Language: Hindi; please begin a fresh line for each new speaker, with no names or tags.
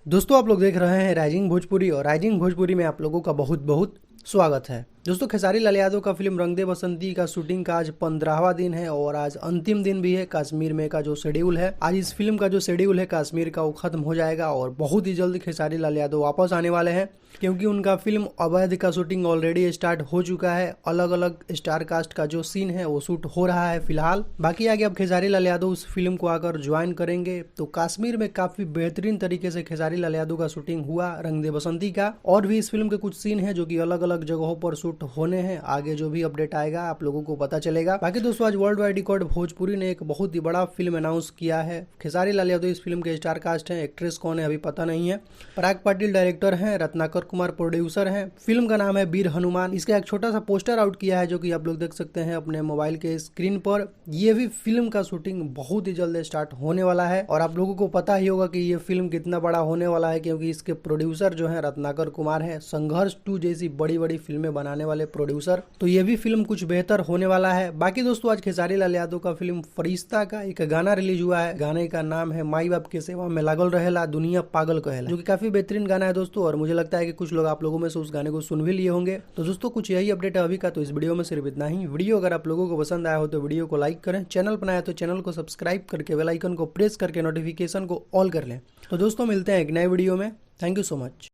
दोस्तों आप लोग देख रहे हैं राइजिंग भोजपुरी और राइजिंग भोजपुरी में आप लोगों का बहुत बहुत स्वागत है। दोस्तों खेसारी लाल यादव का फिल्म रंग दे बसंती का शूटिंग का आज 15वां दिन है और आज अंतिम दिन भी है। कश्मीर में का जो शेड्यूल है, आज इस फिल्म का जो शेड्यूल है कश्मीर का, वो खत्म हो जाएगा और बहुत ही जल्द खेसारी लाल यादव वापस आने वाले हैं, क्योंकि उनका फिल्म अवैध का शूटिंग ऑलरेडी स्टार्ट हो चुका है। अलग अलग स्टार कास्ट का जो सीन है वो शूट हो रहा है फिलहाल। बाकी आगे अब खेसारी लाल यादव उस फिल्म को आकर ज्वाइन करेंगे। तो कश्मीर में काफी बेहतरीन तरीके से खेसारी लाल यादव का शूटिंग हुआ रंग दे बसंती का, और भी इस फिल्म के कुछ सीन है जो कि अलग अलग जगहों पर शूट होने हैं। आगे जो भी अपडेट आएगा आप लोगों को पता चलेगा। बाकी दोस्तों आज वर्ल्ड वाइड रिकॉर्ड भोजपुरी ने एक बहुत ही बड़ा फिल्म अनाउंस किया है। खेसारी लाल यादव इस फिल्म के स्टार कास्ट हैं, एक्ट्रेस कौन है अभी पता नहीं है। पराग पाटिल डायरेक्टर हैं, रत्नाकर कुमार प्रोड्यूसर हैं। फिल्म का नाम है वीर हनुमान। इसका एक छोटा सा पोस्टर आउट किया है जो कि आप लोग देख सकते हैं अपने मोबाइल के स्क्रीन पर। ये भी फिल्म का शूटिंग बहुत ही जल्द स्टार्ट होने वाला है और आप लोगों को पता ही होगा कि ये फिल्म कितना बड़ा होने वाला है, क्योंकि इसके प्रोड्यूसर जो है रत्नाकर कुमार है। संघर्ष 2 जैसी बड़ी बड़ी फिल्में बनाने वाले प्रोड्यूसर, तो ये भी फिल्म कुछ बेहतर होने वाला है। बाकी दोस्तों आज खेसारी लाल यादव का फिल्म फरिश्ता का एक गाना रिलीज हुआ है। गाने का नाम है माई बाप के सेवा में लागल रहेला दुनिया पागल कहेला, जो कि काफी बेहतरीन गाना है दोस्तों। और मुझे लगता है कि कुछ लोग आप लोगों में से उस गाने को सुन भी लिए होंगे। तो दोस्तों कुछ यही अपडेट है अभी का, तो इस वीडियो में सिर्फ इतना ही। वीडियो अगर आप लोगों को पसंद आया हो तो वीडियो को लाइक करें, चैनल पर आया तो चैनल को सब्सक्राइब करके बेल आइकन को प्रेस करके नोटिफिकेशन को ऑल कर लें। तो दोस्तों मिलते हैं एक नए वीडियो में। Thank you so much.